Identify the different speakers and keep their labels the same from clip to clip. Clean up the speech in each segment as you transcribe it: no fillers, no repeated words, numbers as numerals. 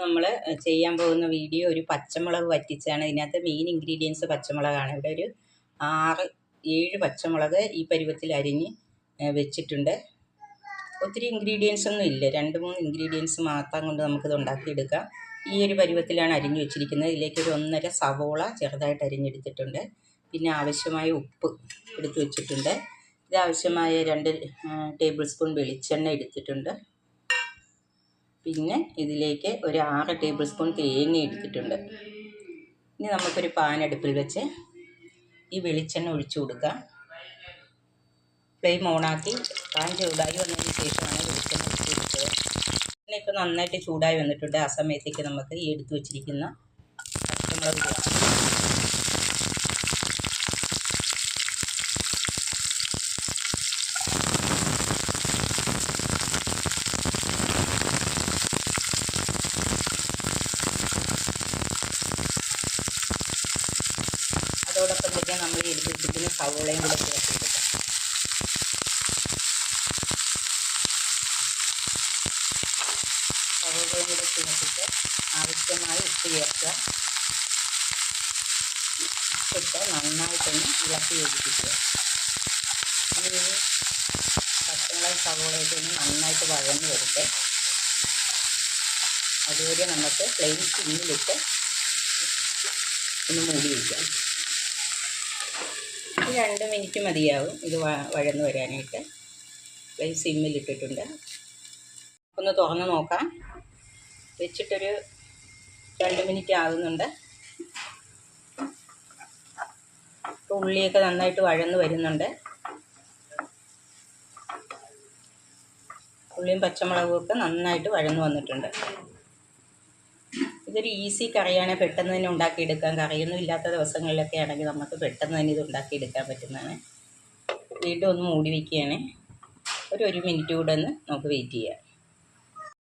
Speaker 1: നമ്മൾ ചെയ്യാൻ പോകുന്ന വീഡിയോ ഒരു പച്ചമുളക് വറ്റിച്ചാണ്. ഇതിനകത്ത് മെയിൻ ഇൻഗ്രീഡിയൻസ് പച്ചമുളകാണ്. ഇവിടെ ഒരു 6-7 പച്ചമുളക് ഈ പരുവത്തിൽ അരിഞ്ഞ് വെച്ചിട്ടുണ്ട്. ഒത്തിരി ഇൻഗ്രീഡിയൻസ് ഒന്നും ഇല്ല, 2-3 ഇൻഗ്രീഡിയൻസ് മാത്രം കൊണ്ട് നമുക്കിത് ഉണ്ടാക്കിയെടുക്കാം. ഈ ഒരു പരുവത്തിലാണ് അരിഞ്ഞു വെച്ചിരിക്കുന്നത്. ഇതിലേക്ക് ഒരു 1.5 സവോള ചെറുതായിട്ട് അരിഞ്ഞെടുത്തിട്ടുണ്ട്. പിന്നെ ആവശ്യമായ ഉപ്പ് എടുത്ത് വെച്ചിട്ടുണ്ട്. ഇത് ആവശ്യമായ 2 ടേബിൾ സ്പൂൺ വെളിച്ചെണ്ണ എടുത്തിട്ടുണ്ട്. പിന്നെ ഇതിലേക്ക് ഒരു 6 ടേബിൾ സ്പൂൺ തേങ്ങ എടുത്തിട്ടുണ്ട്. ഇനി നമുക്കൊരു പാൻ അടുപ്പിൽ വെച്ച് ഈ വെളിച്ചെണ്ണ ഒഴിച്ചു കൊടുക്കാം. ഫ്ലെയിം ഓണാക്കി പാൻ ചൂടായി വന്നതിന് ശേഷമാണ് വെളിച്ചെണ്ണ ഒഴിച്ചു കൊടുത്തത്. പിന്നെ ഇപ്പോൾ നന്നായിട്ട് ചൂടായി വന്നിട്ടുണ്ട്. ആ സമയത്തേക്ക് നമുക്ക് ഈ എടുത്തു വെച്ചിരിക്കുന്ന പച്ചമുളക് ചേർക്കാം. അതോടൊപ്പം തന്നെ നമ്മൾ എടുത്ത് വെച്ചിരിക്കുന്ന സവോളയും കൂടെ ചേർത്ത് കൊടുക്കാം. സവോളയും കൂടെ ചേർത്തിട്ട് ആവശ്യമായി ഉപ്പ് ചേർക്കുക. ഉപ്പിട്ട് നന്നായിട്ടൊന്ന് ഇളക്കി യോജിപ്പിക്കുക. ഇനി പച്ചമുളക് സവോളയൊക്കെ ഒന്ന് നന്നായിട്ട് വഴന്ന് വരട്ടെ. അതുവരെ നമുക്ക് ഫ്ലെയിം സിമ്മിലിട്ട് ഒന്ന് മൂടി വയ്ക്കാം. 2 മിനിറ്റ് മതിയാവും ഇത് വഴന്ന് വരാനായിട്ട്. ഫ്ലെയിം സിമ്മിലിട്ടിട്ടുണ്ട്. ഒന്ന് തുറന്ന് നോക്കാം. വെച്ചിട്ടൊരു 2 മിനിറ്റ് ആകുന്നുണ്ട്. ഉള്ളിയൊക്കെ നന്നായിട്ട് വഴന്ന് വരുന്നുണ്ട്. ഉള്ളിയും പച്ചമുളകും ഒക്കെ നന്നായിട്ട് വഴന്ന് വന്നിട്ടുണ്ട്. ഇതൊരു ഈസി കറിയാണ്, പെട്ടെന്ന് തന്നെ ഉണ്ടാക്കിയെടുക്കാം. കറിയൊന്നും ഇല്ലാത്ത ദിവസങ്ങളിലൊക്കെ ആണെങ്കിൽ നമുക്ക് പെട്ടെന്ന് തന്നെ ഇത് ഉണ്ടാക്കിയെടുക്കാൻ പറ്റുന്നതാണ്. വീണ്ടും ഒന്ന് മൂടി വയ്ക്കുകയാണ്. ഒരു 1 മിനിറ്റ് കൂടെ ഒന്ന് നമുക്ക് വെയിറ്റ് ചെയ്യാം.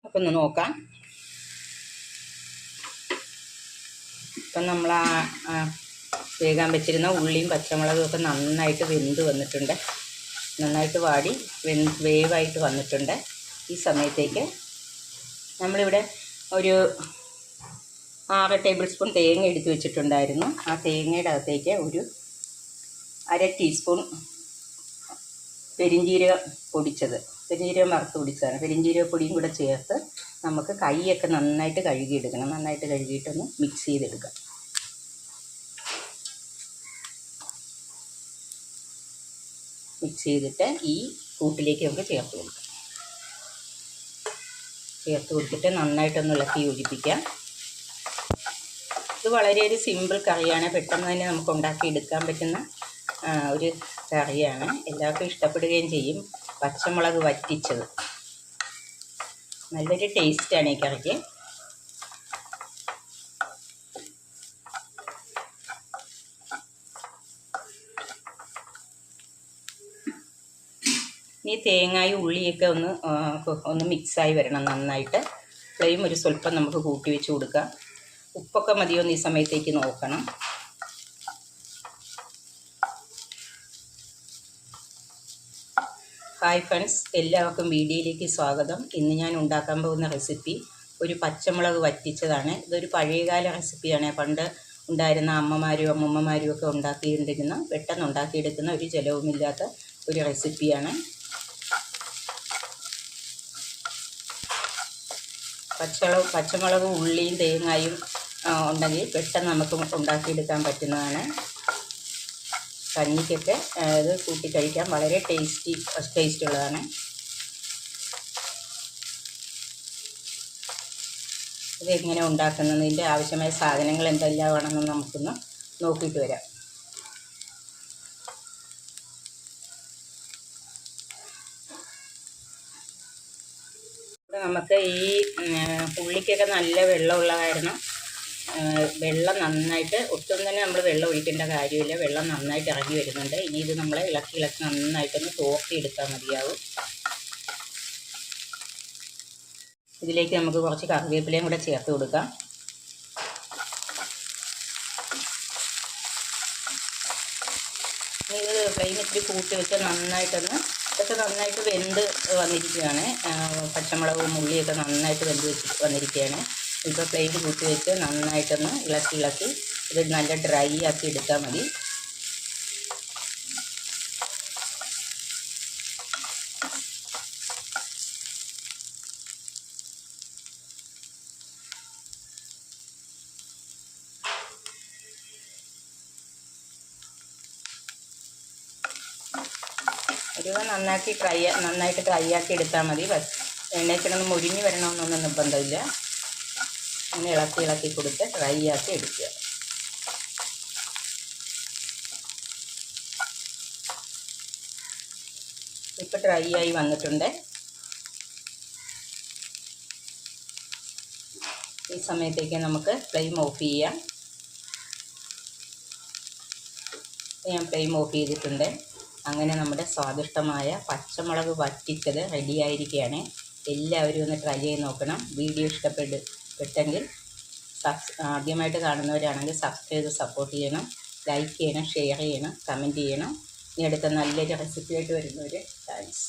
Speaker 1: അപ്പോൾ ഒന്ന് നോക്കാം. ഇപ്പം നമ്മൾ വേകാൻ വെച്ചിരുന്ന ഉള്ളിയും പച്ചമുളകും ഒക്കെ നന്നായിട്ട് വെന്ത് വന്നിട്ടുണ്ട്. നന്നായിട്ട് വാടി വേവായിട്ട് വന്നിട്ടുണ്ട്. ഈ സമയത്തേക്ക് നമ്മളിവിടെ ഒരു 6 ടേബിൾ സ്പൂൺ തേങ്ങ എടുത്ത് വെച്ചിട്ടുണ്ടായിരുന്നു. ആ തേങ്ങയുടെ അകത്തേക്ക് ഒരു 1/2 ടീസ്പൂൺ പെരിഞ്ജീരകം പൊടിച്ചത്, പെരിഞ്ജീരകം വറുത്ത് പൊടിച്ചതാണ്. പെരിഞ്ജീരക പൊടിയും കൂടെ ചേർത്ത് നമുക്ക് കൈയൊക്കെ നന്നായിട്ട് കഴുകിയെടുക്കണം. നന്നായിട്ട് കഴുകിയിട്ടൊന്ന് മിക്സ് ചെയ്തെടുക്കാം. മിക്സ് ചെയ്തിട്ട് ഈ കൂട്ടിലേക്ക് നമുക്ക് ചേർത്ത് കൊടുക്കാം. ചേർത്ത് കൊടുത്തിട്ട് നന്നായിട്ടൊന്ന് ഇളക്കി യോജിപ്പിക്കാം. ഇത് വളരെ ഒരു സിമ്പിൾ കറിയാണ്. പെട്ടെന്ന് തന്നെ നമുക്ക് ഉണ്ടാക്കിയെടുക്കാൻ പറ്റുന്ന ഒരു കറിയാണ്. എല്ലാവർക്കും ഇഷ്ടപ്പെടുകയും ചെയ്യും. പച്ചമുളക് വറ്റിച്ചത് നല്ലൊരു ടേസ്റ്റാണ് ഈ കറിക്ക്. ഈ തേങ്ങായും ഉള്ളിയൊക്കെ ഒന്ന് മിക്സായി വരണം നന്നായിട്ട്. ഫ്ലെയിം ഒരു സ്വല്പം നമുക്ക് കൂട്ടി വെച്ച് കൊടുക്കാം. ഉപ്പൊക്കെ മതിയൊന്ന് ഈ സമയത്തേക്ക് നോക്കണം. ഹായ് ഫ്രണ്ട്സ്, എല്ലാവർക്കും വീഡിയോയിലേക്ക് സ്വാഗതം. ഇന്ന് ഞാൻ ഉണ്ടാക്കാൻ പോകുന്ന റെസിപ്പി ഒരു പച്ചമുളക് വറ്റിച്ചതാണ്. ഇതൊരു പഴയകാല റെസിപ്പിയാണ്. പണ്ട് ഉണ്ടായിരുന്ന അമ്മമാരും അമ്മൂമ്മമാരും ഒക്കെ ഉണ്ടാക്കിയിരുന്ന, പെട്ടെന്ന് ഉണ്ടാക്കിയെടുക്കുന്ന, ഒരു ചിലവുമില്ലാത്ത ഒരു റെസിപ്പിയാണ്. പച്ചമുളകും ഉള്ളിയും തേങ്ങയും ഉണ്ടെങ്കിൽ പെട്ടെന്ന് നമുക്ക് ഉണ്ടാക്കിയെടുക്കാൻ പറ്റുന്നതാണ്. കഞ്ഞിക്കൊക്കെ ഇത് കൂട്ടി കഴിക്കാൻ വളരെ ടേസ്റ്റ് ഉള്ളതാണ്. ഇതെങ്ങനെ ഉണ്ടാക്കുന്നതിൻ്റെ ആവശ്യമായ സാധനങ്ങൾ എന്തെല്ലാമാണെന്ന് നമുക്കൊന്ന് നോക്കിയിട്ട് വരാം. നമുക്ക് ഈ ഉള്ളിക്കൊക്കെ നല്ല വെള്ളമുള്ള കാരണം വെള്ളം നന്നായിട്ട്, ഒട്ടും തന്നെ നമ്മൾ വെള്ളം ഒഴിക്കേണ്ട കാര്യമില്ല. വെള്ളം നന്നായിട്ട് ഇറങ്ങി വരുന്നുണ്ട്. ഇനി ഇത് നമ്മൾ ഇളക്കി നന്നായിട്ടൊന്ന് തോർത്തിയെടുത്താൽ മതിയാവും. ഇതിലേക്ക് നമുക്ക് കുറച്ച് കറിവേപ്പിലയും കൂടെ ചേർത്ത് കൊടുക്കാം. ഇത് ഫ്ലെയിം ഇത്തിരി കൂട്ടി വെച്ച് നന്നായിട്ടൊന്ന് ഇതൊക്കെ നന്നായിട്ട് വെന്ത് വന്നിരിക്കുകയാണ്. പച്ചമുളകും ഉള്ളിയൊക്കെ നന്നായിട്ട് വെന്ത് വന്നിരിക്കുകയാണ്. ഇപ്പോൾ പ്ലേറ്റ് കൂട്ടി വെച്ച് നന്നായിട്ടൊന്ന് ഇളക്കി ഇത് നല്ല ഡ്രൈ ആക്കി എടുത്താൽ മതി. ഒരു നന്നായിട്ട് ഡ്രൈ ആക്കി എടുത്താൽ മതി. എണ്ണയ്ക്കിടന്ന് മുരിഞ്ഞ് വരണമെന്നൊന്നും നിർബന്ധമില്ല. അങ്ങനെ ഇളക്കി കൊടുത്ത് ഡ്രൈ ആക്കി എടുക്കുക. ഇപ്പോൾ ഡ്രൈ ആയി വന്നിട്ടുണ്ട്. ഈ സമയത്തേക്ക് നമുക്ക് ഫ്ലെയിം ഓഫ് ചെയ്യാം. ഞാൻ ഫ്ലെയിം ഓഫ് ചെയ്തിട്ടുണ്ട്. അങ്ങനെ നമ്മുടെ സ്വാദിഷ്ടമായ പച്ചമുളക് വറ്റിച്ചത് റെഡിയായിരിക്കുകയാണ്. എല്ലാവരും ഒന്ന് ട്രൈ ചെയ്ത് നോക്കണം. വീഡിയോ ഇഷ്ടപ്പെട്ടെങ്കിൽ ആദ്യമായിട്ട് കാണുന്നവരാണെങ്കിൽ സബ്സ്ക്രൈബ് ചെയ്ത് സപ്പോർട്ട് ചെയ്യണം, ലൈക്ക് ചെയ്യണം, ഷെയർ ചെയ്യണം, കമൻറ്റ് ചെയ്യണം. ഇനി അടുത്ത നല്ലൊരു റെസിപ്പിയായിട്ട് വരുന്നവർ താങ്ക്സ്.